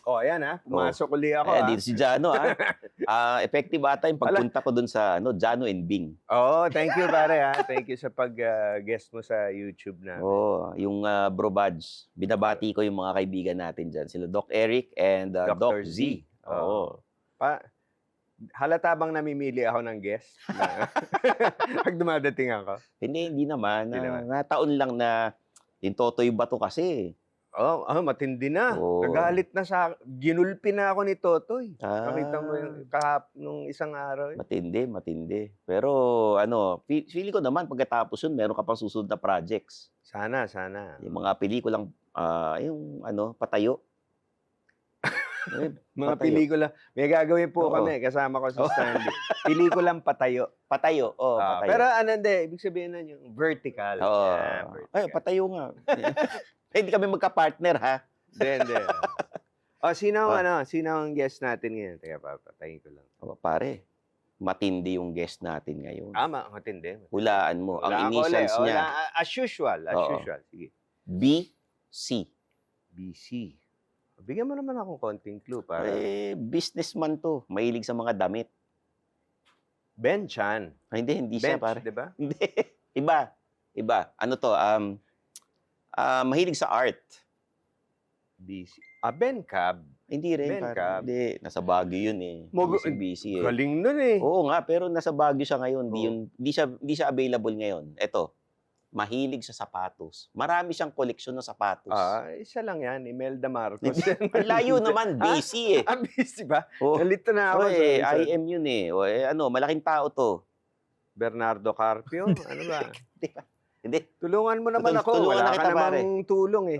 Oh, ayan pumasok uli ako Ayan, dito si Jano effective ata yung pagpunta ko dun sa Jano and Bing. Oo, thank you pare Thank you sa pag-guest mo sa YouTube namin. Oo, yung Bro Badge. Binabati ko yung mga kaibigan natin dyan. Sila Doc Eric and Doc Dr. Z. Oo. Halata bang namimili ako ng guest? Pag dumadating ako? Hindi naman. Hindi naman. Taon lang na yung Totoy Bato kasi. Matindi na. Oo. Nagalit na ginulpi na ako ni Totoy. Nakita mo yung nung isang araw. Matindi. Pero feeling ko naman pagkatapos yun, meron ka pang susunod na projects. Sana. Yung mga pelikulang, patayo. Mga pelikula. May gagawin po kami. Kasama ko sa Stanley. Pelikulang patayo. Patayo. Patayo. Pero ibig sabihin nun yung vertical. Oo. Vertical. Ay, patayo nga. Hindi kami magka-partner, ha? Hindi. Sino ang guest natin ngayon? Teka, papatayin ko lang. Pare, matindi yung guest natin ngayon. Matindi. Hulaan mo. Ang initials niya. As usual. Sige. BC. BC. Bigyan mo naman akong konting clue para. Businessman to. Mahilig sa mga damit. Ben Chan. Hindi siya, pare. Di ba? Hindi. Iba. Ano to? Mahilig sa art. BC. Ben Cab. Hindi rin, Ben pare. Cab. Hindi. Nasa Baguio yun eh. Busy. Galing nun eh. Oo nga, pero nasa Baguio siya ngayon. Hindi siya available ngayon. Eto, mahilig sa sapatos. Marami siyang koleksyon ng sapatos. Isa lang yan. Imelda Marcos. Ang layo naman, busy eh. Busy ba? Oh. Nalito na ako. IM yun eh. Malaking tao to. Bernardo Carpio? Ano ba? Hindi. Tulungan mo naman ako. Tulungan Wala na ka kita, namang tulong eh.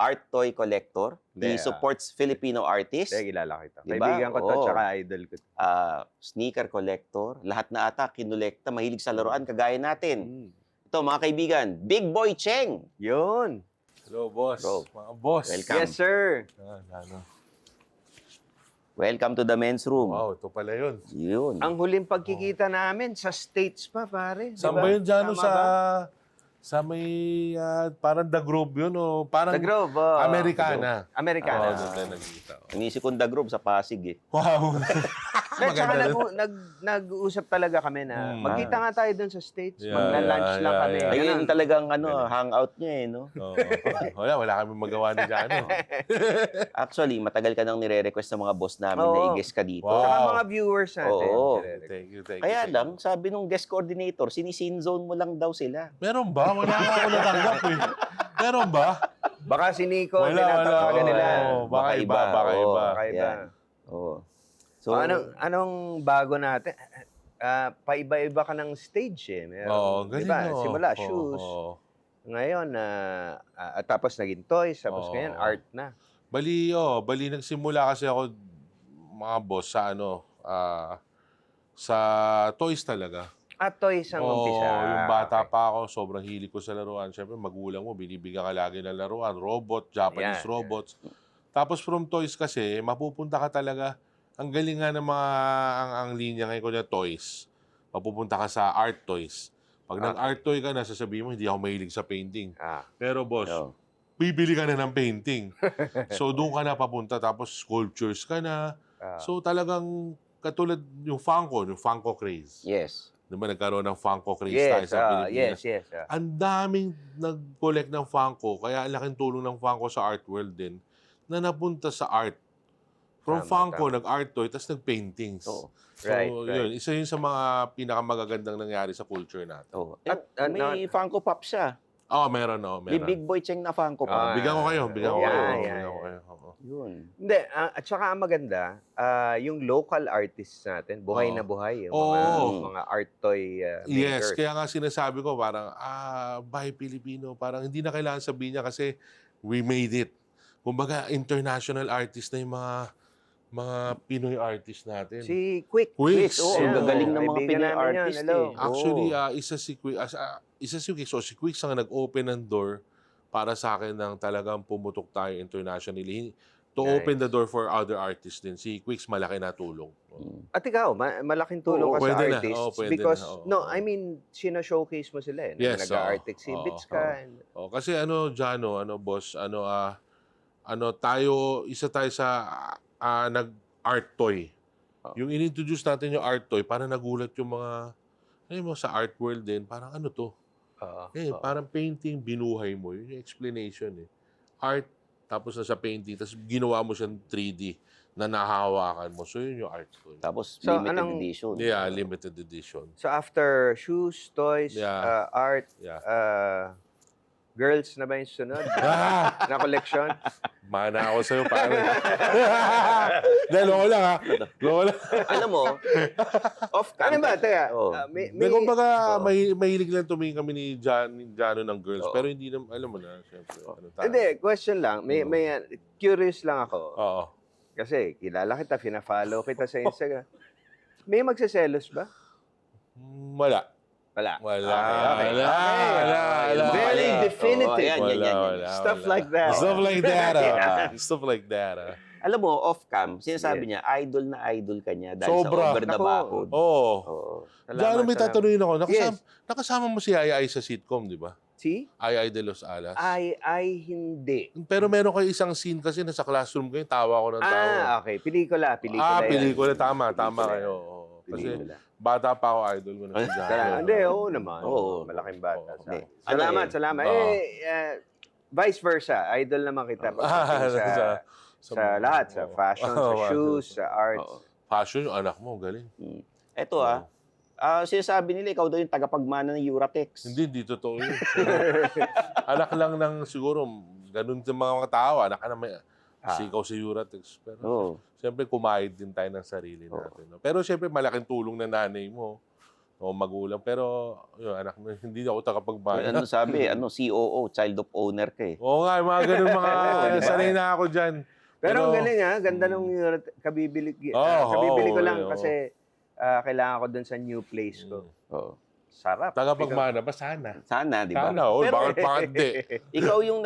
Art toy collector. He Hindi, supports Filipino artists. kilala kita. Diba? Kaibigan ko to, tsaka idol ko. Sneaker collector. Lahat na ata kinolekta. Mahilig sa laruan, kagaya natin. Ito, mga kaibigan, Big Boy Cheng. Yun. Hello, boss. Bro. Mga boss. Welcome. Yes, sir. Welcome to the men's room. Wow, ito pala yun. Yun. Ang huling pagkikita namin sa States pa, pare. Saan Diba? ba yun dyan? Tama ba? Sa may, parang The Grove yun, o parang The Grove. Americana. Americana. Doon tayo nagkita. Inisip kong The Grove sa Pasig eh. Wow. Tsaka Maganda rin. nag-uusap talaga kami na magkita nga tayo dun sa States. Yeah, Magna-lunch lang kami. yeah. Ayun Ganun. talagang hangout niya eh, no? Oo. Wala kami magawa ni Jano. Actually, matagal ka nang nire-request ng mga boss namin na Oo. i-guest ka dito. Wow. Tsaka mga viewers natin. Oo. Thank you. Kaya lang, sabi nung guest coordinator, sinisinzone mo lang daw sila. Meron ba? Wala nga ako natanggap eh. Meron ba? Baka si Nico, Wala. tinatawagan nila. Oo, baka iba. Baka Oo. iba. Baka iba. Yan. Oo. So, Anong bago natin? Paiba-iba ka ng stage eh. Oo, galing diba? no? Simula, Oo, shoes. oo. Ngayon, tapos naging toys. Tapos Oo. ngayon, art na. Bali nagsimula kasi ako, mga boss, sa toys talaga. Toys ang umpisa. Yung bata pa ako, sobrang hilig ko sa laruan. Siyempre, magulang mo, binibigyan ka lagi ng laruan. Robot, Japanese Yan, robots. Tapos from toys kasi, mapupunta ka talaga, ang galing nga ng mga, ang linya ngayon ko na toys. Mapupunta ka sa art toys. Pag nag-art toy ka na, sasabihin mo, hindi ako mahilig sa painting. Pero boss, Oo. bibili ka na ng painting. So, doon ka na papunta. Tapos, sculptures ka na. So, talagang katulad yung Funko craze. Yes. Diba nagkaroon ng Funko craze tayo sa Pilipinas? Yes. Ang daming nag-collect ng Funko, kaya ang laking tulong ng Funko sa art world din, na napunta sa art. From Funko, nag-art toy, tapos nag-paintings. Oo. So, Right. yun. Isa yun sa mga pinakamagagandang nangyari sa culture natin. Oo. At, May Funko Pop siya. Meron. May Big Boy Cheng na Funko Pop. Bigyan ko kayo. Bigyan ko kayo. Oo. Yun. Hindi, at saka ang maganda, yung local artists natin, buhay na buhay. Yung mga art toy Yes, makers. kaya nga sinasabi ko parang, buy Filipino. Parang hindi na kailangan sabihin niya kasi we made it. Kumbaga, international artist na yung mga Pinoy artist natin. Si Quick. Quicks. Oo, ang gagaling ng mga Kaibigan Pinoy namin yan, artist hello. eh. Actually, isa si Quicks. So, si Quicks ang nag-open ng door para sa akin ng talagang pumutok tayo internationally. To Nice. open the door for other artists din. Si Quicks, malaki na tulong. At ikaw, malaking tulong ka sa pwede na. artists. Oo, pwede because, na. Oo. no, I mean, sino-showcase mo sila eh. Yes, Nag-art oo. exhibits Oo. ka. Kasi Jano, boss, isa tayo sa nag-art toy. Oh. Yung in-introduce natin yung art toy, parang nagulat yung mga, sa art world din, parang ano to? Parang painting, binuhay mo. Yun yung explanation eh. Art, tapos sa painting, tapos ginawa mo siyang 3D na nahahawakan mo. So yun yung art toy. Tapos So, limited edition. Yeah, limited edition. So after shoes, toys, Yeah. art, Yeah. girls na ba yung sunod? Na collection? Mana ako sa'yo, pare. Dahil loko lang, ha? Loko lang. Alam mo, off-cam. Ano ba? Teka, Oo. Kumbaga, mahilig lang tumingin kami ni Jano ng girls. Oo. Pero hindi naman, alam mo na, siyempre. Ano tayo? Hindi, question lang. May curious lang ako. Oo. Kasi kilala kita, fina-follow kita sa Instagram. May magseselos ba? Wala. Wala. Wala. Okay. Wala. Very definitive. Wala. Stuff like that. Stuff like that. Yeah. Stuff like that. Alam mo, off-cam, sinasabi niya, idol na idol ka niya dahil Sobra. sa over the Ako. backhood. Oo. Oo. Diyan may tatanungin ako. Yes. Nakasama mo si Ai sa sitcom, di ba? Si? Ai de Los Alas. Ay, hindi. Pero meron kayo isang scene kasi nasa classroom kayo, tawa ko ng tawa. Okay. Pelikula yun. Pelikula. Tama Pelikula kayo. yan. Oo. Kasi Pelikula. bata pa ako, idol ko na si Jano. Hindi, oo naman. Oo. Malaking bata. Oo. Hindi. Salamat. Oo. Vice versa. Idol naman kita. Pagdating sa lahat. Sa fashion, sa shoes, sa arts. Fashion, yung anak mo, galing. Eto sinasabi nila, ikaw daw yung tagapagmana ng Uratex. Hindi totoo yun. Anak lang ng siguro, ganun sa mga tao, anak ka na may sikaw si Uratex. Pero siyempre, kumayad din tayo ng sarili natin. No? Pero siyempre, malaking tulong na nanay mo o magulang. Pero, yun, anak mo, hindi ako tagapagmana. Ano sabi? COO, child of owner ka eh. Oo nga, mga ganun sanay na ako dyan. Pero ang galing ganda nung kabibili ko lang kasi kailangan ko dun sa new place ko. Oo. Sarap. Tagapagmana ba? Sana. Sana, di ba? Sana, bakit di? Ikaw yung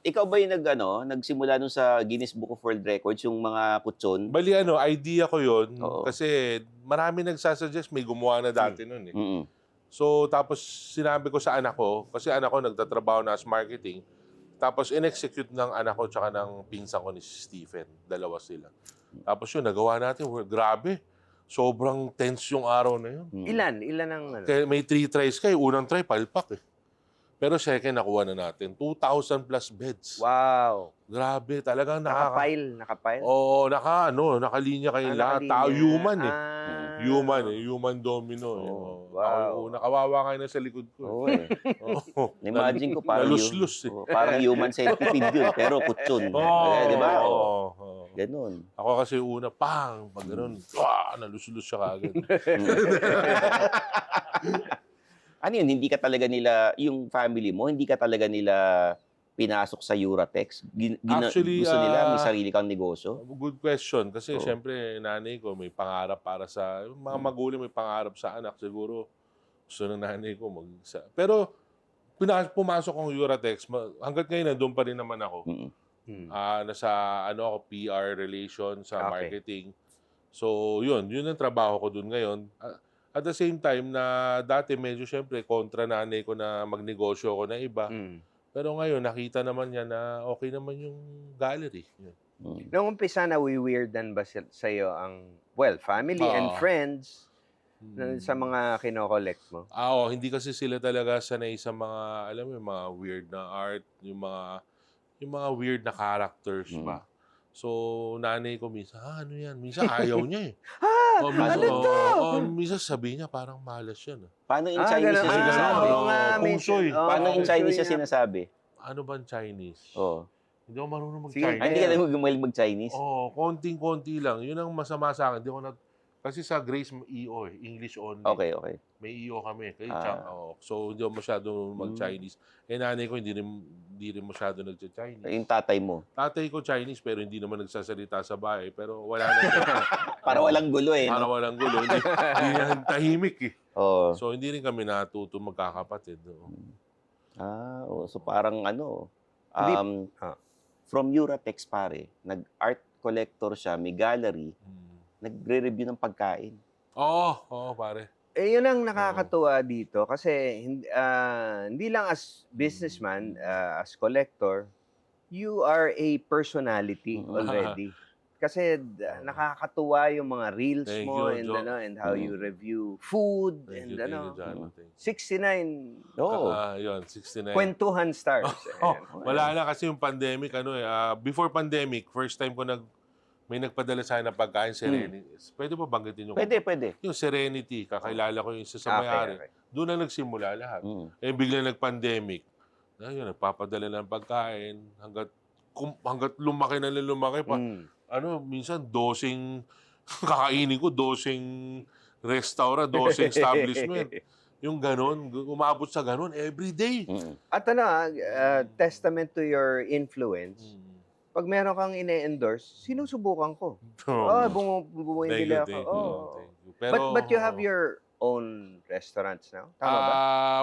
ikaw ba yung nagsimula nun sa Guinness Book of World Records, yung mga kutson? Bali idea ko yun. Oo. Kasi marami nagsasuggest, may gumawa na dati nun eh. Mm-mm. So, tapos sinabi ko sa anak ko, kasi anak ko nagtatrabaho na as marketing, tapos in-execute ng anak ko tsaka ng pinsan ko ni Stephen. Dalawa sila. Tapos yun, nagawa natin. Grabe. Sobrang tense yung araw na yun. Ilan ang Kaya may 3 tries kayo. Unang try, palpak eh. Pero second, nakuha na natin. 2,000 plus beds. Wow. Grabe. Talagang Nakapile? Oo, nakalinya kayo lahat. Tao, human eh. Human domino. Wow. Nakawawa kayo na sa likod ko. Oo eh. Imagine ko parang Naluslus eh. parang human centipede yun, pero kutson. Di ba? Oo. Ganun. Ako kasi una, pag ganun, naluslus siya kagad. Ano yun, hindi ka talaga nila, yung family mo, hindi ka talaga nila pinasok sa Uratex? Actually, gusto nila, may sarili kang negosyo? Good question. Kasi syempre, nanay ko may pangarap para sa, mga magulang may pangarap sa anak. Siguro, gusto ng nanay ko pero, pumasok ang Uratex. Hanggat ngayon, nandun pa rin naman ako. Nasa ako, PR relations, sa marketing. So, yun ang trabaho ko dun ngayon. At the same time na dati medyo syempre kontra nanay ko na magnegosyo ako na iba. Pero ngayon nakita naman niya na okay naman yung gallery. Yun. Noong umpisa na weirdan ba sa iyo ang family and friends sa mga kino-collect mo? Hindi kasi sila talaga sanay sa mga alam mo yung mga weird na art, yung mga weird na characters ba. So, nanay ko minsan, ano yan? Minsan ayaw niya eh. Minsan sabi niya, parang malas yan. Paano in Chinese niya sinasabi? Pungsoy. Paano in Chinese niya sinasabi? Ano ba ang Chinese? Hindi ako marunong Hindi mag-Chinese. ka lang gumaling mag-Chinese? Konting-konti lang. Yun ang masama sa akin. Kasi sa Grace, EO eh. English only. Okay. May EO kami. So, hindi ako masyado mag-Chinese. Nanay ko, hindi rin masyado nag-Chinese. Yung tatay mo? Tatay ko Chinese, pero hindi naman nagsasalita sa bahay. Pero wala na. Para walang gulo eh. Para walang gulo. Hindi na tahimik eh. So, hindi rin kami natuto magkakapatid. So parang from Uratex pare, nag-art collector siya, may gallery, nagre-review ng pagkain. Oo, pare. Yun ang nakakatuwa dito kasi hindi lang as businessman, as collector, you are a personality Mhm. already. Kasi nakakatuwa yung mga reels Thank mo you, and Jo. and how you review food Thank and you, John. Thank you. 69 Oo. Yun, 69. kwentuhan stars. Oh, Ayan. wala na kasi yung pandemic, before pandemic, first time ko may nagpadala sa akin ng pagkain, Serenity. Pwede ba banggitin yung Pwede. Yung Serenity, kakilala ko yung isa sa may-ari. Okay. Doon na nagsimula lahat. Mm. Bigla nag-pandemic. Ayun, nagpapadala ng pagkain hanggat lumaki na lumaki pa. Minsan dosing kakainin ko, dosing restaurant, dosing establishment. Yung ganon, umabot sa ganon every day. Mm. At testament to your influence, pag meron kang ine-endorse, sinusubukan ko. Bumibili ako. Thank you. Thank you. But you have your own restaurants now? Tama ba?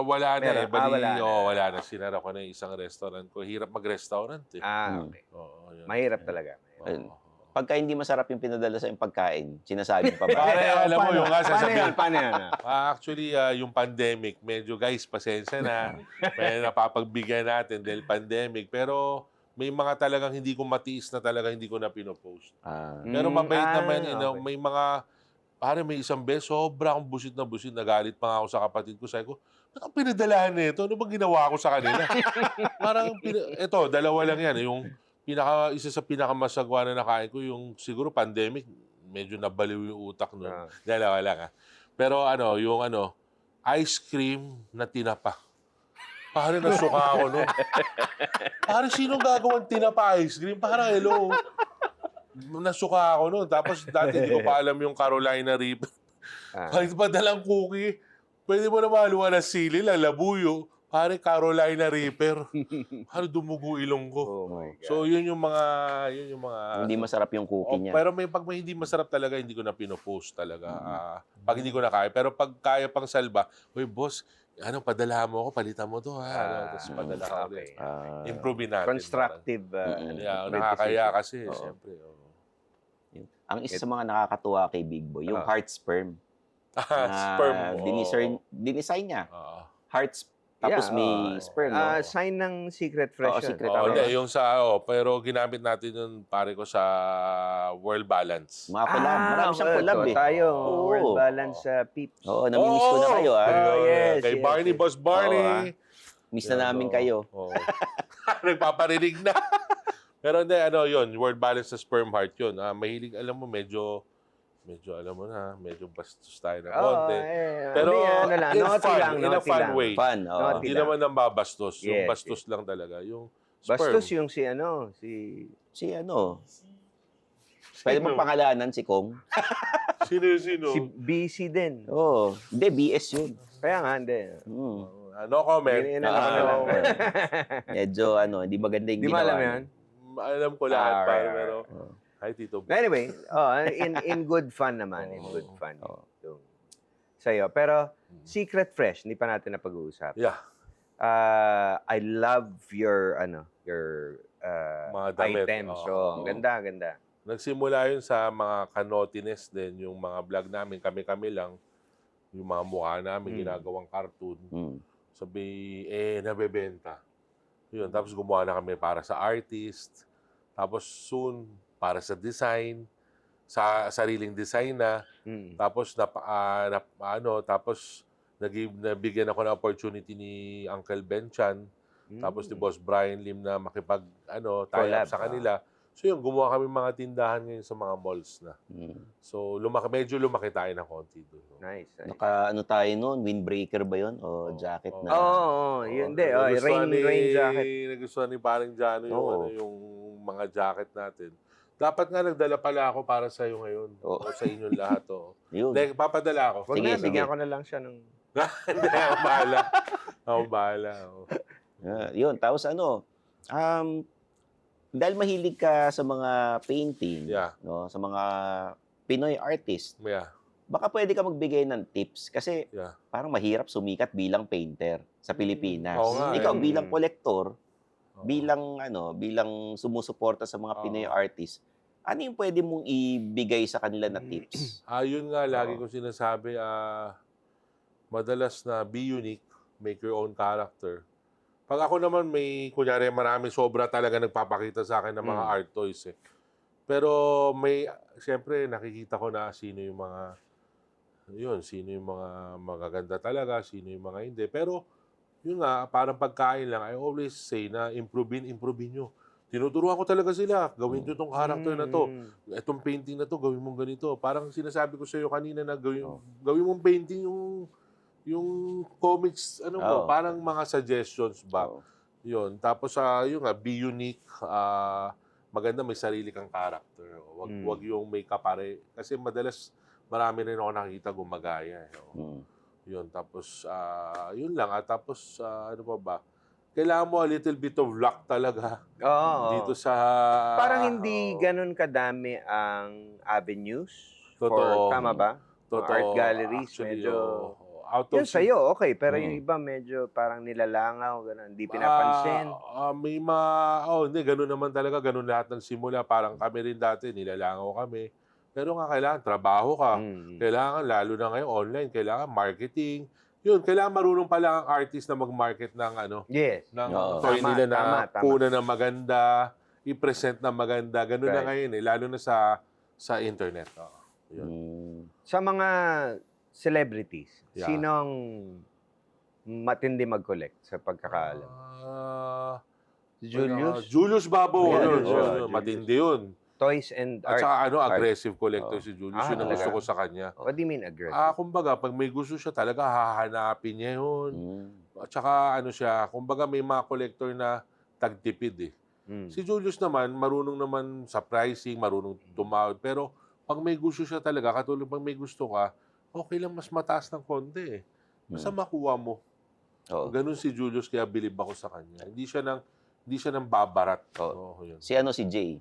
Wala na Meron? Wala na. Wala na. Sinara ko na yung isang restaurant ko. Hirap mag-restaurant eh. Okay. Oo, yun. Mahirap talaga. Ayun. Pagka hindi masarap yung pinadala sa yung pagkain, sinasabi pa ba? Pare, alam mo yung nga sasabihin. Paano yan? Actually, yung pandemic, medyo guys, pasensya na. May napapagbigyan natin dahil pandemic. Pero may mga talagang hindi ko matiis na talaga hindi ko na pinopost. Pero mabait naman, okay. may mga, may isang beses, sobra akong busit, nagalit pa nga ako sa kapatid ko. Sabi ko, ba't ang pinadalahan nito? Ano bang ginawa ko sa kanila? Ito, dalawa lang yan. Yung isa sa pinakamasagwa na nakain ko, yung siguro pandemic, medyo nabaliw yung utak nun. Dalawa lang Pero yung ice cream na tinapa. Pare, nasuka ako nun. Pare, sinong gagawang tinapa ice cream? Parang, hello. Nasuka ako nun. Tapos dati hindi ko pa alam yung Carolina Reaper. Kahit pa dalang cookie, pwede mo na mahaluan ng sili, lalabuyo. Pare, Carolina Reaper. Pare, dumugo ilong ko. Oh my God. So, yun yung mga... Hindi masarap yung cookie niya. Pero pag may hindi masarap talaga, hindi ko na pinopost talaga. Pag hindi ko na kaya. Pero pag kaya pang salba, uy, boss, padala mo ako, palitan mo to, tapos padala ko ulit. Improve natin. Constructive. Nakakaya kasi, Oo. siyempre. Ang isa sa mga nakakatuwa kay Big Boy, yung heart sperm. Sperm. Dinisign niya. Heart Tapos may sperm. Sign ng Secret Fresh. Oo, yun. Secret Hindi, yung pero ginamit natin yung pare ko sa World Balance. Mga collab. Marami siyang collab eh. Tayo, Oo. World Balance Peeps. Oo, namimiss ko na kayo. yes, Kay yes, Barney, yes. Boss Barney. Miss na namin kayo. Oo. Nagpaparinig na. Pero hindi, yun, World Balance sa Sperm Heart yun. Mahilig, alam mo, medyo alam mo na, medyo bastos tayo na konti. Pero in a fun way. Fun. Hindi naman nang babastos. Yung Yes, bastos lang talaga. Yung Bastos sperm. yung si Pwede mong pangalanan si Kong. Sino? si BC din. Oo. Hindi, BS yun. Kaya nga, hindi. No comment. Inala ko na lang. Medyo, hindi maganda yung Di mo ginawa. alam niya. yan? Alam ko lahat pa, Alright. pero hi, Tito. Anyway, in good fun naman. In good fun. Oo. Yung sa'yo. Pero, Secret Fresh, hindi pa natin napag-uusap. Yeah. I love your Mga damit. items. Oo. So, ganda. Nagsimula yun sa mga kanotines din, yung mga vlog namin, kami-kami lang, yung mga mukha namin, ginagawang cartoon. Sabi, nabebenta. Yun, tapos gumawa na kami para sa artist. Tapos soon, para sa design, sa sariling design na. Tapos, nabigyan ako ng opportunity ni Uncle Ben Chan. Tapos ni Boss Brian Lim na tie up sa kanila. So yun, gumawa kami mga tindahan ngayon sa mga malls na. So medyo lumaki tayo ng konti doon. No? Nice. Naka tayo noon, windbreaker ba yun? O jacket na? Yun. Rain jacket. Nagustuhan ni Paring Jano yung mga jacket natin. Dapat nga nagdala pala ako para sa iyo ngayon. O sa inyong lahat. Yun. Hindi, papadala ako. Wag na, bigyan ko na lang siya ng... Hindi, ako bahala. Ako bahala. Yun, tapos dahil mahilig ka sa mga painting, sa mga Pinoy artist, baka pwede ka magbigay ng tips kasi parang mahirap sumikat bilang painter sa Pilipinas. Ikaw bilang collector, bilang sumusuporta sa mga Pinoy artist, ano yung pwede mong ibigay sa kanila na tips? Yun nga, lagi ko sinasabi, madalas na be unique, make your own character. Pag ako naman kunyari marami sobra talaga nagpapakita sa akin ng mga art toys eh. Pero siyempre nakikita ko na sino yung mga magaganda talaga, sino yung mga hindi. Pero yun nga, parang pagkain lang, I always say na improve nyo. Tinuturuan ko talaga sila, gawin nyo itong character na to. Itong painting na to, gawin mong ganito. Parang sinasabi ko sa iyo kanina na gawin mong painting yung comics, parang mga suggestions ba. Yun. Tapos, yun nga, be unique. Maganda may sarili kang character. Wag yung may kapare. Kasi madalas, marami rin ako nakikita gumagaya. Yun. Tapos, yun lang. At tapos, ano pa ba? Kailangan mo a little bit of luck talaga. Dito sa... Parang hindi ganun kadami ang avenues. Totoo. Tama ba? Totoo. Art galleries. Actually, medyo... Out Yun sa'yo, okay. Pero yung iba medyo parang nilalangaw, gano'n. Hindi pinapansin. Hindi, gano'n naman talaga. Gano'n lahat ng simula. Parang kami rin dati, nilalangaw kami. Pero nga kailangan, trabaho ka. Kailangan, lalo na ngayon, online, kailangan marketing. Yun, kailangan marunong pala ang artist na mag-market ng ng toy nila na kuna na maganda, i-present na maganda. Gano'n na ngayon lalo na sa internet. Yun. Sa mga celebrities, sinong matindi mag-collect sa pagkakaalam? Julius? Julius Babo. Matindi yun. Toys and art. At saka aggressive collector si Julius. Yun ang gusto ko sa kanya. What do you mean aggressive? Kumbaga, pag may gusto siya talaga, hahanapin niya yun. At saka kumbaga may mga collector na tagtipid Si Julius naman, marunong naman sa pricing, marunong tumawad. Pero pag may gusto siya talaga, katulad pag may gusto ka, okay lang mas mataas ng konti Basta makuha mo. Ganun si Julius, kaya bilib ako sa kanya. Hindi siya nang babarat. Yun. Si Jay?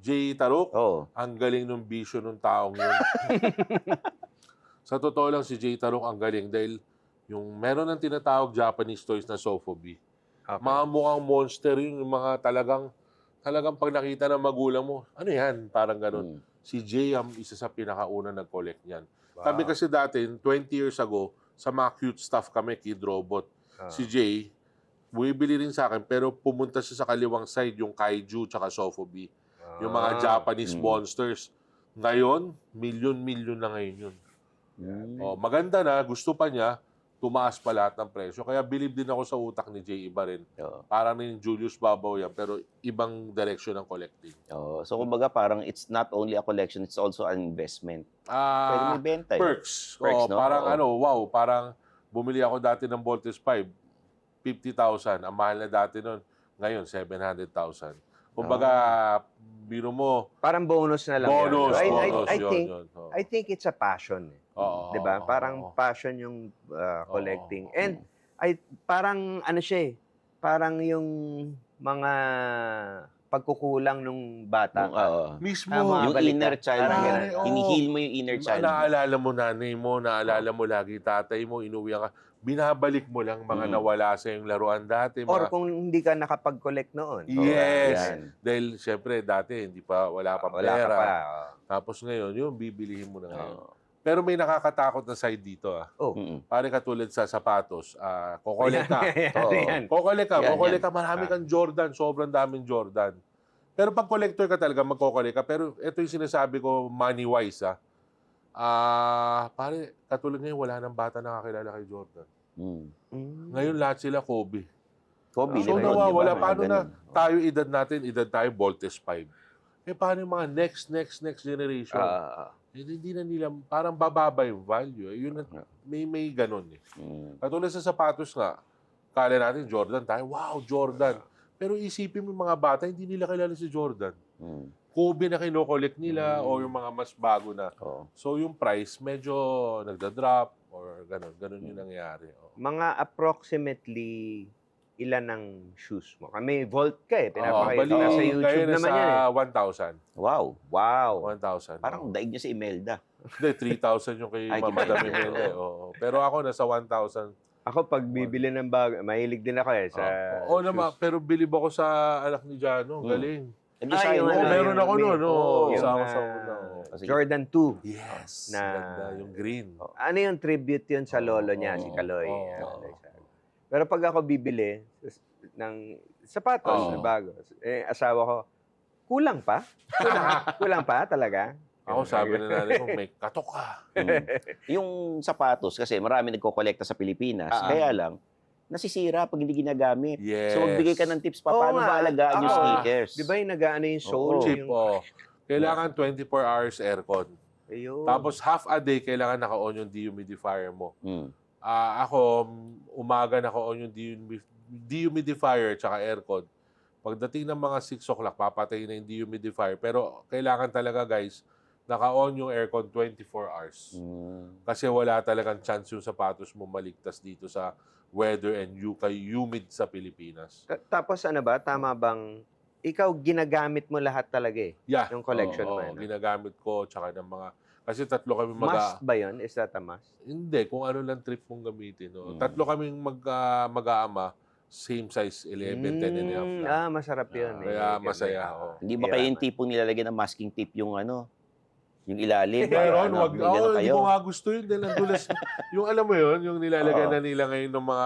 Jay Tarok, ang galing ng vision ng taong yun. Sa totoo lang, si Jay Tarok ang galing dahil meron ng tinatawag Japanese toys na Sofubi. Mga mukhang monster yun, yung mga talagang pag nakita ng magulang mo, ano yan? Parang ganun. Si Jay ang isa sa pinakauna nag-collect niyan. Wow. Kami kasi dati, 20 years ago, sa mga cute stuff kami, Kid Robot. Si Jay, bumibili rin sa akin, pero pumunta siya sa kaliwang side, yung Kaiju tsaka Sofubi. Yung mga Japanese monsters. Ngayon, milyon-milyon na ngayon yun. Maganda na, gusto pa niya, tumaas pa lahat ng presyo. Kaya believe din ako sa utak ni Jay, iba rin. Parang rin Julius Babaw yan, pero ibang direction ng collecting. So kumbaga parang it's not only a collection, it's also an investment. Pwede may benta. Perks. No? Parang parang bumili ako dati ng Voltes 5, 50,000. Ang mahal na dati nun. Ngayon, 700,000. Kumbaga, biro mo. Parang bonus na lang. Bonus. I think it's a passion. Diba? Parang passion yung collecting. And parang parang yung mga pagkukulang nung bata. Mismo. Yung inner child. Hinihil mo yung inner child. Naalala mo nanay mo, naalala mo lagi tatay mo, inuwi ka. Binabalik mo lang mga nawala sa yung laruan dati. Or kung hindi ka nakapag-collect noon. Yes. Dahil syempre dati wala pa pera. Wala ka pa. Tapos ngayon, yung bibilihin mo na ngayon. Pero may nakakatakot na side dito. Pare katulad sa sapatos, kokolek ka. Kokolek ka. Marami kang Jordan. Sobrang daming Jordan. Pero pag collector ka talaga, magkokolek ka. Pero ito yung sinasabi ko money-wise. Pare, katulad ngayon, wala nang bata nakakilala kay Jordan. Ngayon lahat sila Kobe. So nawawala. Paano na tayo edad tayo Voltes 5. Paano yung mga next generation? Hindi na nila, parang bababa yung value. Yun, may ganun Katulad sa sapatos nga, kala natin Jordan tayo, wow, Jordan. Pero isipin mo yung mga bata, hindi nila kilala si Jordan. Kobe na kino-collect nila o yung mga mas bago na. So yung price medyo nagda-drop or ganun yung nangyayari. Mga approximately ilan ang shoes mo? Kami Volt ka pinapakita sa YouTube naman yan 1,000. Wow. 1,000. Parang daig niya si Imelda. Hindi, 3,000 yung kay Madam Imelda. Pero ako nasa 1,000. Ako pag bibili ng bag, mahilig din ako sa naman, pero bilib ako sa anak ni Jano. Galing. Meron ako noon. Isa ako sa una. Jordan 2. Yes. Ganda, yung green. Ano yung tribute yun sa lolo niya, si Kaloy. Pero pag ako bibili, ng sapatos Oo. na bago. Eh, asawa ko, kulang pa? Kulang pa talaga? Ako sabi na nanay ko, may katok ka. Yung sapatos, kasi marami nagko-kolekta sa Pilipinas, Ah. kaya lang, nasisira pag hindi ginagamit. Yes. So, magbigay ka ng tips pa, Oo paano nga. maalagaan yung Oo. sneakers? Di ba yung nag-ano yung sole? Oo. Cheap, Kailangan 24 hours aircon. Ayun. Tapos half a day, kailangan naka-on yung dehumidifier mo. Mm. Ako, umaga naka-on yung dehumidifier tsaka aircon. Pagdating ng mga 6 o'clock, papatay na yung dehumidifier. Pero kailangan talaga, guys, naka-on yung aircon 24 hours. Kasi wala talagang chance yung sapatos mo maligtas dito sa weather and humid sa Pilipinas. Tapos ano ba, tama bang ikaw ginagamit mo lahat talaga eh? Yeah. Yung collection Oo, mo yun, no? ginagamit ko tsaka ng mga... Kasi tatlo kami Must ba yun? Is that a must? Hindi, kung ano lang trip mong gamitin. No? Tatlo kaming mag-aama, same size, 11, 10 and a half lang. Masarap yun. Kaya masaya ako. Hindi ba kayo yung tipong nilalagyan ng masking tape yung yung ilalim? Meron, wag. May ganun Hindi kayo? ko nga gusto yun. Dahil nandulas. Yung alam mo yun, yung nilalagay na nila ngayon ng mga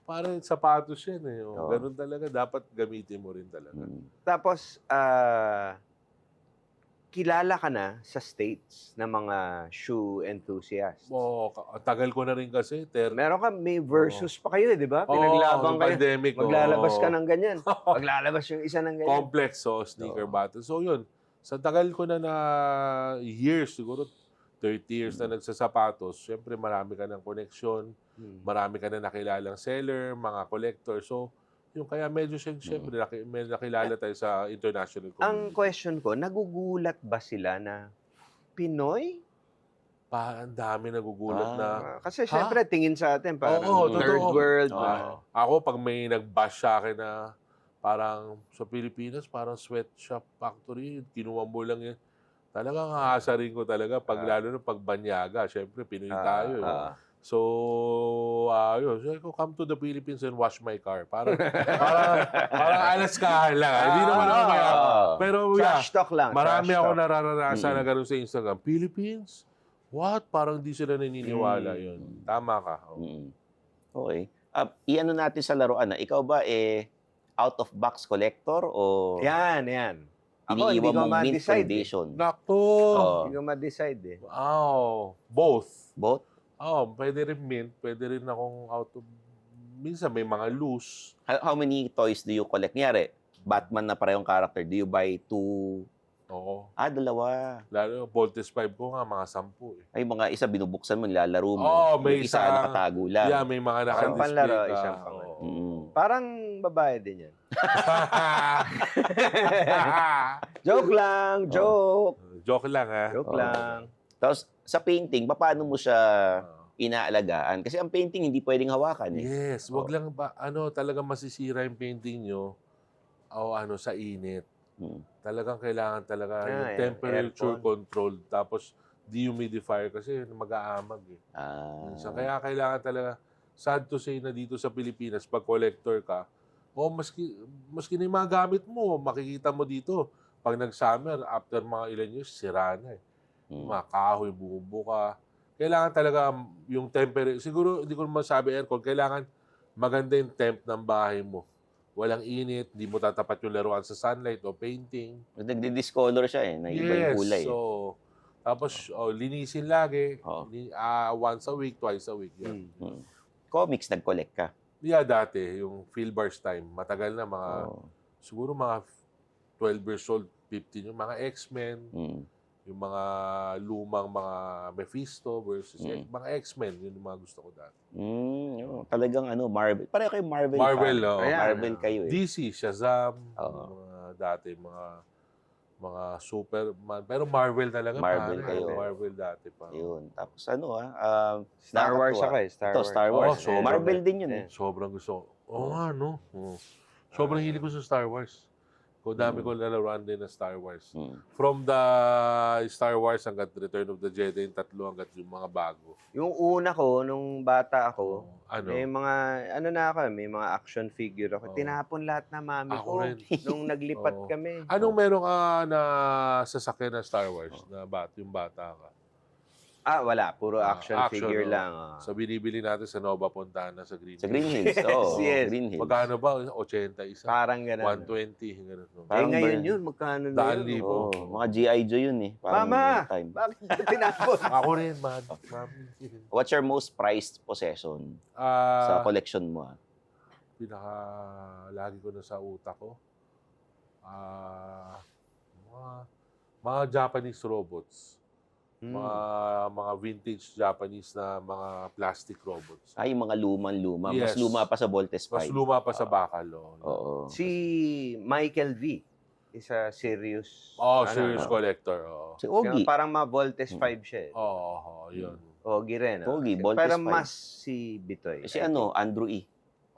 para sapatos yan eh. Oo. Ganun talaga. Dapat gamitin mo rin talaga. Tapos, kilala ka na sa States ng mga shoe enthusiasts. Tagal ko na rin kasi. Meron ka, may versus pa kayo, di ba? nung Pinaglabang kayo. pandemic. Maglalabas ka ng ganyan. Maglalabas yung isa ng ganyan. Complex, sneaker battle. So yun, sa tagal ko na years, siguro 30 years na nagsasapatos, syempre marami ka ng connection, marami ka na nakilalang seller, mga collector. So, yung kaya medyo syempre may nakilala tayo sa international community. Ang question ko, nagugulat ba sila na Pinoy? Ang dami nagugulat na. Kasi syempre tingin sa atin parang third totoo. world. Ako, pag may nag-bash sa akin na parang sa Pilipinas, parang sweatshop factory, kinuha mo lang yun. Talagang hahasarin ko talaga, lalo na pag banyaga. Syempre, Pinoy tayo. So, yun. So, come to the Philippines and wash my car. Parang Alaskahan lang. Hindi naman ako kaya. Pero Trash talk lang. marami trash ako talk. nararanasan na gano'n sa Instagram. Philippines? What? Parang di sila naniniwala yun. Tama ka. Okay. Iano natin sa laruan na, ikaw ba out-of-box collector o Yan. Ako, hindi iniiwan ko mong mint ma-decide. condition? Nako! Hindi ko ma-decide eh. Both. Both? Pwede rin mint. Pwede rin akong minsan may mga loose. How many toys do you collect? Nyari, Batman na parehong character, do you buy 2? Oo. Dalawa. Lalo, Voltes 5 ko nga, mga 10 eh. Ay, mga isa binubuksan mo, nilalaro mo. May yung isa nakatago lang. Yeah, may mga Isang naka-display panlaro, ka. isang pang- Oo. Parang babae din yan. Joke lang, joke. Joke lang ha. Joke lang. Tapos, sa painting, paano mo siya inaalagaan? Kasi ang painting hindi pwedeng hawakan eh. Yes, wag lang talagang masisira yung painting nyo sa init. Talagang kailangan talaga yung temperature control, tapos dehumidifier kasi mag-aamag eh. Minsan, kaya kailangan talaga, sad to say na dito sa Pilipinas, pag collector ka, maski na yung mga gamit mo, makikita mo dito, pag nag-summer, after mga ilan years, sira na eh. Mga kahoy, bumubuka. Kailangan talaga yung temperature, siguro hindi ko masabi aircon, kailangan maganda yung temp ng bahay mo. Walang init, di mo tatapat yung laruan sa sunlight o painting. Nagdi-discolor siya eh, na iba yung kulay. So, tapos linisin lagi, once a week, twice a week. Yan. Comics, nag-collect ka? Yeah, dati, yung Philbars time, matagal na, siguro mga 12 years old, 15, yung mga X-Men, yung mga lumang mga Mephisto versus mga X-Men, yun yung mga gusto ko dati. Talagang Marvel. Pareho kayo Marvel. Marvel, Marvel kayo eh. DC, Shazam, mga dati, mga Superman. Pero Marvel talaga. Marvel kayo. Marvel dati pa. Yun. Tapos Star Wars ako eh. Star Wars. Marvel din yun eh. Sobrang gusto. Nga, no? Sobrang hilig ko sa Star Wars. Dami ko lalaroan din na Star Wars. From the Star Wars hanggat Return of the Jedi, yung tatlo hanggat yung mga bago. Yung una ko, nung bata ako, may mga, may mga action figure ako. Tinapon lahat na mami Ako ko rin. nung naglipat kami. Anong meron ka na sasakyan na Star Wars na yung bata ka? Wala. Puro action figure oh. lang. So, binibili natin sa Nova Fontana sa Green Sa Green Hills. Oo, Yes. Green Hills. Magkano ba? 80 isa? Parang gano'n. 120. Ganun. No? Parang ngayon ba- yun, magkano na Daan yun? libo. Mga G.I. Joe yun eh. Parang Mama! time. Bakit mo tinapon? Ako rin, mami. What's your most prized possession Ah, sa collection mo? pinaka lagi ko na sa utak ko. Mga Japanese robots. Mga vintage Japanese na mga plastic robots. Ay, yung mga lumang-luma. Yes. Mas luma pa sa Voltes 5. Mas luma pa sa Bakal. Oo. Si Michael V. Isa serious. Serious collector. Si Ogie. Parang ma-Voltes 5 siya eh. Yun. Ogie rin. Ogie, Voltes Pero 5. mas si Bitoy. Si Andrew E.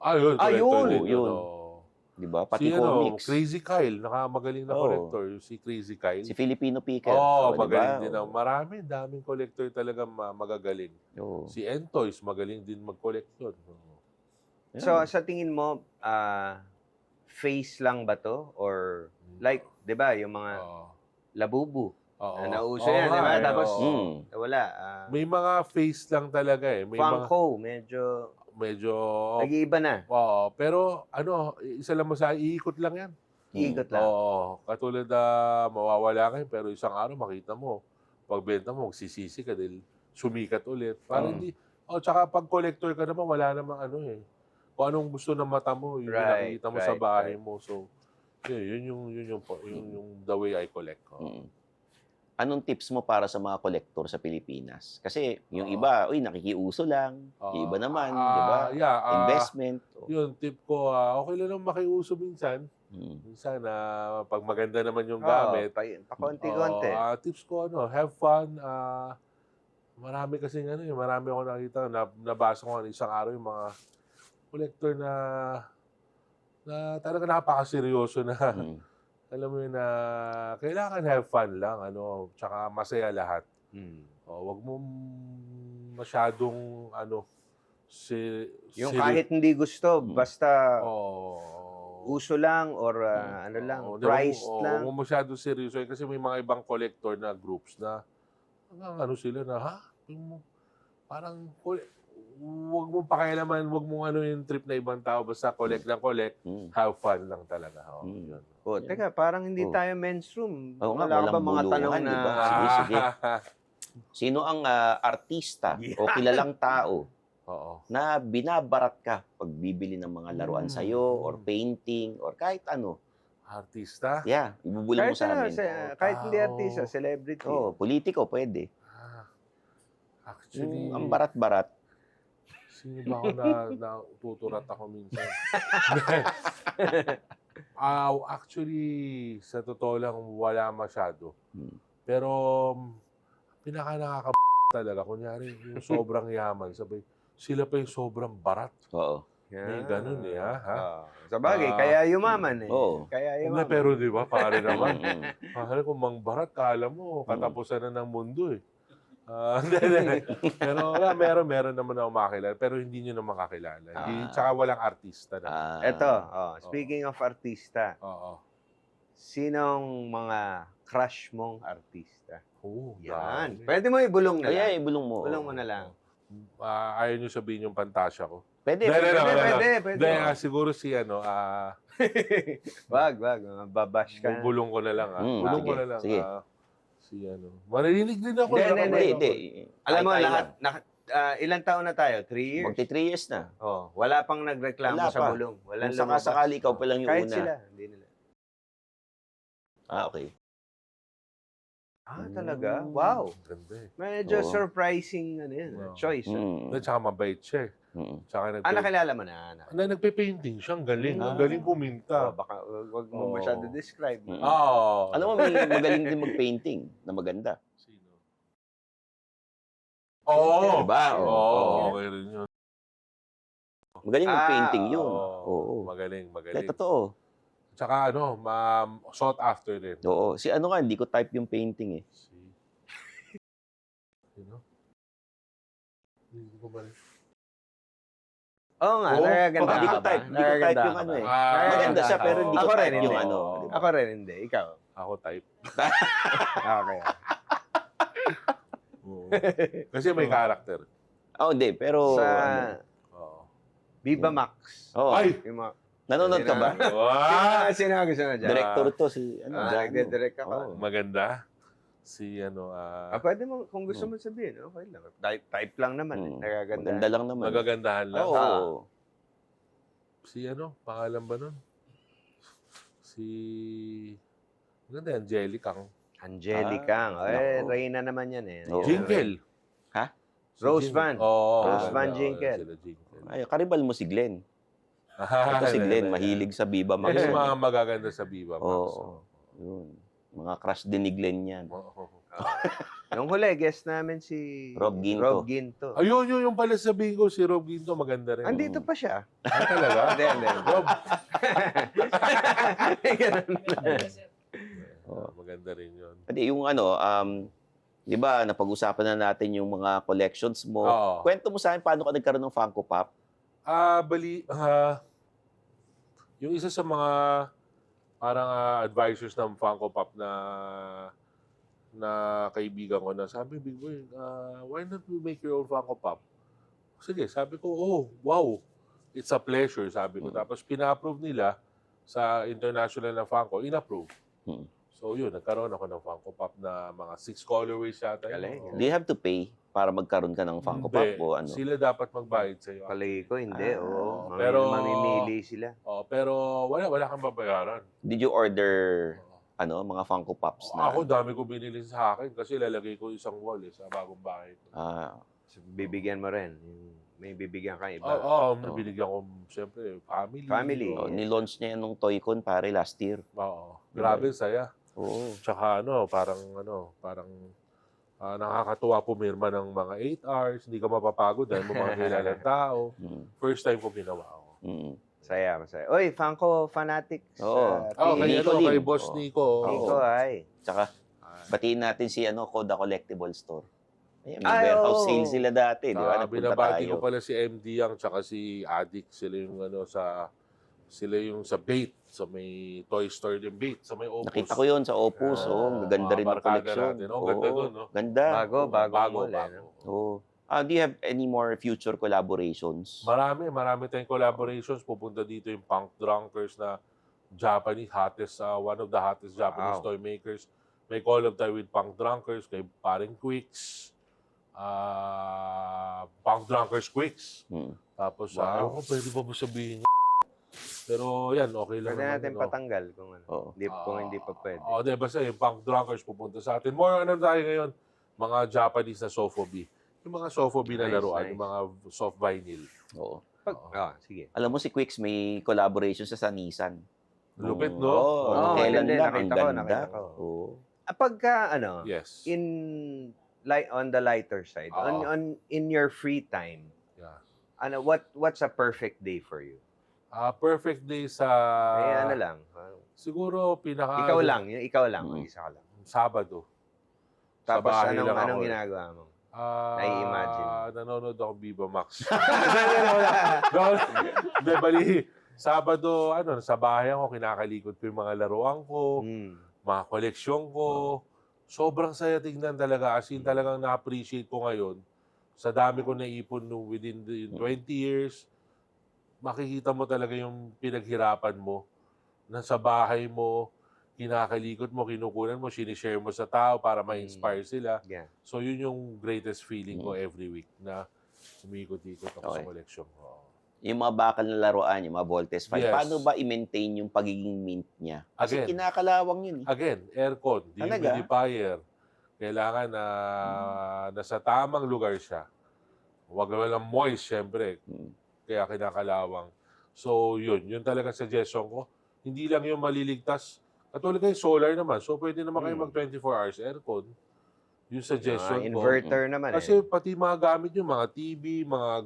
Yun. collector din yun. oo. Di ba? Pati Si comics. Crazy Kyle, nakamagaling na collector. Si Crazy Kyle. Si Filipino Picker. Magaling din. Marami, daming collector talaga magagaling. Oo. Si Entoys, magaling din mag-collect yun. So, sa tingin mo, face lang ba to? Or, like, di ba, yung mga labubu na nauso yan, di ba? Tapos, wala. May mga face lang talaga eh. May Funko, medyo nag-iiba na. pero isa lang iikot lang yan. Iikot lang. Katulad na mawawala kayo pero isang araw makita mo, pagbenta mo, magsisisi ka dahil sumikat ulit. Parang hindi, tsaka pag collector ka naman, wala namang kung anong gusto ng mata mo, yun yung nakikita mo sa bahay mo. So, yun yung the way I collect. Anong tips mo para sa mga kolektor sa Pilipinas? Kasi yung iba, nakikiuso lang. Yung iba naman, di ba? Investment. Yun, tip ko, okay lang naman makiuso minsan. Minsan, pag maganda naman yung gamit. Pakonti-konti. Tips ko, have fun. Marami kasi marami ako nakita. Nabasa ko isang araw yung mga collector na talaga napakaseryoso na. Alam mo yun na kailangan have fun lang, tsaka masaya lahat. Wag mo masyadong yung kahit hindi gusto, basta uso lang or priced lang. Wag mo masyadong seryoso kasi may mga ibang collector na groups na sila na parang wag mo pakialaman, wag mo yung trip na ibang tao, basta collect lang collect, have fun lang talaga. Yun. Teka, parang hindi tayo mainstream. Wala ka ba mga tanong na... Diba? Sige. Sino ang artista o kilalang tao na binabarat ka pag bibili ng mga laruan sa'yo or painting or kahit ano? Artista? Yeah, ibubulong mo sa amin. Kahit hindi artista, celebrity. Politiko, pwede. Actually, ang barat-barat. Sino ba ako natuturat ako minsan? Actually, sa totoo lang, wala masyado. Pero, pinaka talaga, kunyari, yung sobrang yaman, sabay, sila pa yung sobrang barat. Oo. May ganun Sa bagay, kaya yumaman Kaya yumaman. Pero di ba, pare naman, kung mang barat, kala mo, katapusan na ng mundo eh. Pero meron naman ako makakilala, pero hindi nyo naman makakilala. Tsaka walang artista na. Eto, speaking of artista, sinong mga crush mong artista? Yan. Pwede mo ibulong na lang. Ibulong mo. Ibulong mo na lang. Ayaw nyo sabihin yung pantasya ko. Pwede. Siguro si Wag. Babash ka. Bulong ko na lang. Bulong ko na lang. Sige. Marinig din ako. Hindi. Alam mo, lahat, ilang taon na tayo? 3 years? Magti 3 years na. Wala pang nagreklamo Wala sa pa. bulong. Kung sakasakali, ikaw pa lang yung kahit una. sila, hindi nila. Okay. Talaga? Wow. Ganda eh. Medyo surprising choice. Tsaka mabait siya eh. Tsaka nakilala mo na? Nagpe-painting siya. Ang galing. Ang galing puminta. Baka wag mo masyado describe. Alam mo, may magaling din mag-painting na maganda. Sino? Oo. Diba? Okay rin yun. Magaling mag-painting yun. Magaling. Totoo. Tsaka sought after din. Oo. Si hindi ko type yung painting eh. Sino? Hindi ko ba rin. Oo nga, nagaganda Hindi ko ka ba? type yung eh. Maganda siya pero hindi ko Ako rin, type yung hindi. diba? Ako rin, hindi. Ikaw? Ako type. Okay. Oo. Kasi may character. Hindi. Pero, Sa Oo. Viva Max. Ay! Yung mga, nanonood ka ba? Wow! Sino gusto na dyan? Director to si, Jano. nagde-direct ako. Oo. Maganda. Si Pwede mo, kung gusto mo sabihin, okay lang. Type lang naman. Nagaganda. Maganda lang naman. magagandahan lang. Oo. Si pangalan ba nun? Si maganda, Angelica. Angelica. naku. Reyna naman yan eh. Oo. Jingle. Ha? Si Rose Jingle. Van. Oo. Rose maganda. Van Oo, Jingle. sila Jingle. Ay, karibal mo si Glenn. Ito si Glenn, mahilig sa Viva Max. Yung mga magaganda sa Viva Max. Oo. Yun. Mga crush din ni Glenn yan. Oo. Yung huli, guest namin si Rob Ginto. Rob Ginto. Ayun, yung pala sabihin ko, si Rob Ginto, maganda rin. Andito pa siya. Ah, talaga? Hindi. Rob. Oo. Maganda rin yun. Hindi, yung di ba, napag-usapan na natin yung mga collections mo. Oo. Kwento mo sa akin, paano ka nagkaroon ng Funko Pop? Yung isa sa mga parang advisors ng Funko Pop na kaibigan ko na sabi, Big Boy, why not you make your own Funko Pop? Sige, sabi ko, wow, it's a pleasure, sabi ko. Tapos pina-approve nila sa international na Funko, in-approve. So yun, nagkaroon ako ng Funko Pop na mga 6 colorways yata. Galing. Do you have to pay para magkaroon ka ng Funko Pop? O ano? Sila dapat magbayad sa'yo. Palagi ko, hindi. Oo. Pero- Mamimili sila. Pero wala kang babayaran. Did you order mga Funko Pops na? Ako, dami ko binili sa akin kasi lalagay ko isang wall sa bagong bahay ko. So, bibigyan mo rin. May bibigyan ka iba. Binigyan ko, siyempre, family. Family. Nilaunch niya yan nung Toy-Con pare last year. Oo. Grabe, saya. Oo. Tsaka parang nakakatuwa pumirma ng mga 8 hours, hindi ka mapapagod dahil mo mga kilalang tao. First time ko ginawa ako. Masaya. Oy, Funko Fanatics. Oo. Kay Boss Nico. Nico, ay. Tsaka, batiin natin si Koda Collectible Store. Ayan, may warehouse sale sila dati, di ba? Nagpunta Binabati tayo. ko pala si MD Yang tsaka si Adik. Sila yung sa Bait, sa may toy store din Bait, sa may Opus. Nakita ko yun sa Opus. Ang ganda rin ng collection. Ganda dun, no? Ganda. Bago. Oo. Do you have any more future collaborations? Marami tayong collaborations. Pupunta dito yung Punk Drunkers na Japanese, one of the hottest Japanese toy makers. May collab tayo with Punk Drunkers, kay paring Quicks. Punk Drunkers Quicks. Tapos, pwede ba mo sabihin niya? Pero yan, okay lang. Pwede natin naman, patanggal kung ano. Kung hindi pa pwede. Basta yung Punk Drunkers pupunta sa atin. More tayo ngayon, mga Japanese na Sofobi. Yung mga Sofobi na laruan, yung mga soft vinyl. Oo. Sige. Alam mo si Quicks may collaboration sa Nissan. Lupit, no? Kailan lang, ang nakita ganda. ko. Oo. Pagka, Yes. on the lighter side, in your free time, Yeah. what's a perfect day for you? Perfect day sa... lang. Siguro, Ikaw lang, isa ka lang. Sabado. Tapos Sa bahay lang anong ako. ginagawa mo? Nai-imagine. Nanonood ako Viva Max. Hindi, bali. Sabado, sa bahay ako, kinakalikot ko yung mga laruan ko, mga koleksyon ko. Sobrang saya tignan talaga. As in, talagang na-appreciate ko ngayon. Sa dami ko naipon within the 20 years, makikita mo talaga yung pinaghirapan mo. Nasa bahay mo, kinakalikot mo, kinukunan mo, sinishare mo sa tao para ma-inspire sila. Yeah. So, yun yung greatest feeling ko every week na umikot-ikot ako sa koleksyon ko. Yung mga bakal na laruan, yung mga Voltes 5, Yes. paano ba i-maintain yung pagiging mint niya? Kasi Again. kinakalawang yun. Again, aircon, Talaga? dehumidifier. Kailangan na nasa tamang lugar siya. Huwag walang moist, syempre. Kaya kinakalawang. So, yun talaga suggestion ko. Hindi lang yung maliligtas. Katulad kayo, solar naman. So, pwede naman kayo mag 24 hours aircon. Yung suggestion ko. Inverter naman Kasi pati mga gamit yung mga TV, mga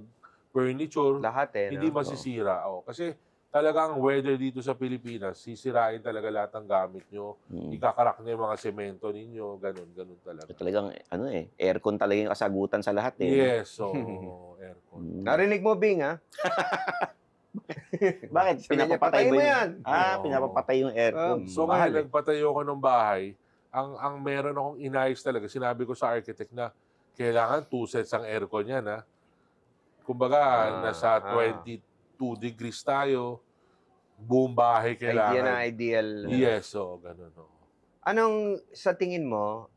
furniture, lahat hindi masisira. Kasi talagang weather dito sa Pilipinas, sisirain talaga lahat ng gamit nyo. Ikakarak na yung mga semento ninyo. Ganun talaga. Talagang, aircon talaga yung kasagutan sa lahat eh. Yes, so aircon. Narinig mo, Bing, ha? Bakit? Pinapapatay Pinapapatay mo ba yan. Pinapapatay yung aircon. So ngayon, nagpatayo ko ng bahay. Ang meron akong inayos talaga, sinabi ko sa architect na kailangan 2 sets ang aircon yan, ha? Kumbaga, nasa 22 degrees tayo, buong bahay kailangan. Idea na ideal. Yes, so ganun. Anong, sa tingin mo,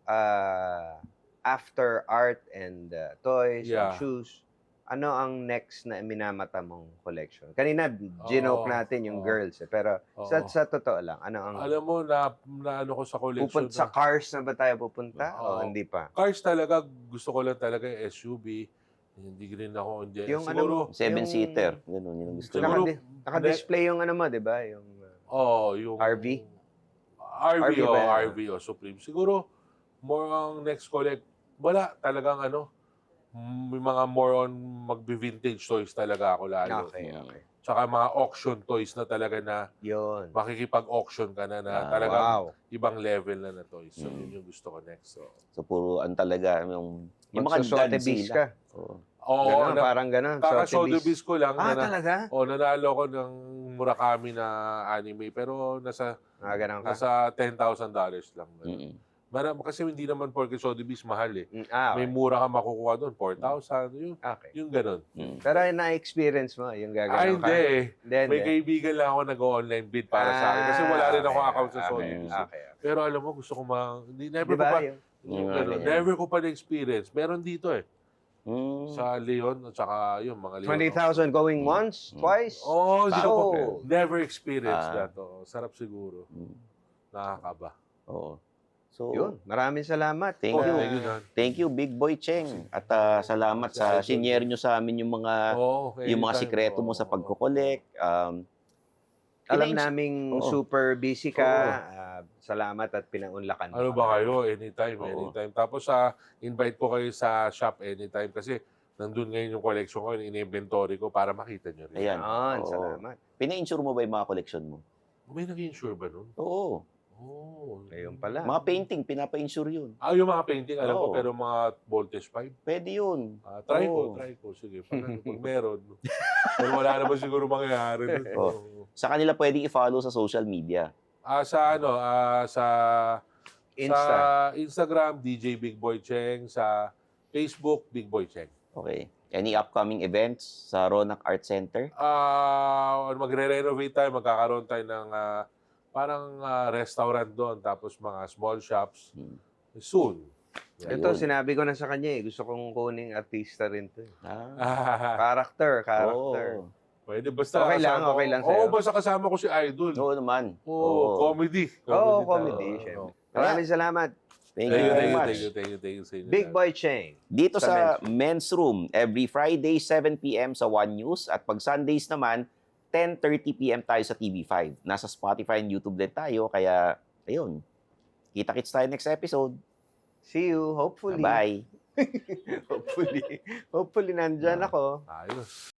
after art and toys and shoes, ano ang next na minamata mong collection? Kanina, ginoke natin yung girls. Pero sa totoo lang, ano ang... Alam mo, na ano ko sa collection. Sa cars na ba tayo pupunta? O hindi pa? Cars talaga, gusto ko lang talaga yung SUV. Hindi rin ako, Yung siguro, 7-seater. Ganun, yun ang gusto Siguro, mo. Naka-display yung ano mo, di ba? Yung yung RV? RV o Supreme. Siguro, more ang next collect, wala talagang may mga more on magbi-vintage toys talaga ako lalo. Okay. Tsaka mga auction toys na talaga na Yun. makikipag-auction ka na talagang ibang level na toys. So, yun yung gusto ko next. So puro talaga, yung mga Magsusothebyss ka. Oo, parang gano'n. Kaka-Sothebyss ko lang. Talaga? Nanalo ko ng Murakami na anime, pero nasa Ganun ka? nasa $10,000 lang. Kasi hindi naman porque Sotheby's mahal eh. May mura ka makukuha doon, 4,000. Yung ganun. Pero na-experience mo yung gagawin ka? Hindi. May kaibigan lang ako nag-online bid para sa akin. Kasi wala rin ako account sa Sotheby's. Pero alam mo, gusto ko never ko pa na-experience. Meron dito eh. Sa Leon at saka yung mga Leon. 20,000 going once, twice? Never experienced that. Sarap siguro. Nakakaba. Oo. So, yun, maraming salamat. Thank you, Big Boy Cheng. At salamat sa senior nyo sa amin yung mga sikreto mo sa pagko-collect. Alam naming super busy ka. Salamat at pinaunlakan mo. Ano ba kayo? Anytime. Tapos invite ko kayo sa shop anytime kasi nandun ngayon yung collection ko, yung in-inventory ko para makita nyo rin. Ayan. Salamat. Pina-insure mo ba yung mga collection mo? May nag-insure ba nun? Oo. Ayun pala. Mga painting, pinapa-insure yun. Yung mga painting, alam ko, pero mga voltage pipe. Pwede yun. Try ko. Sige, pag meron. Pero wala naman siguro mangyayari. Sa kanila pwedeng i-follow sa social media. Sa Instagram, DJ Big Boy Cheng. Sa Facebook, Big Boy Cheng. Okay. Any upcoming events sa Ronak Art Center? Magre-renovate tayo. Magkakaroon tayo ng parang restaurant doon. Tapos mga small shops. Soon. Ito, sinabi ko na sa kanya Gusto kong kuning artista rin to. Character. Pwede, basta okay lang sa'yo. basta kasama ko si Idol. Oo naman. Comedy. Comedy. Syempre. Maraming salamat. Thank you very much. Thank you. Big Boy Cheng. Dito sa Men's Room, every Friday, 7 p.m. sa One News. At pag Sundays naman, 10:30 p.m. tayo sa TV5. Nasa Spotify and YouTube din tayo. Kaya, ayun. Kita-kits tayo next episode. See you, hopefully. Bye. Hopefully nandyan ako. Ayos.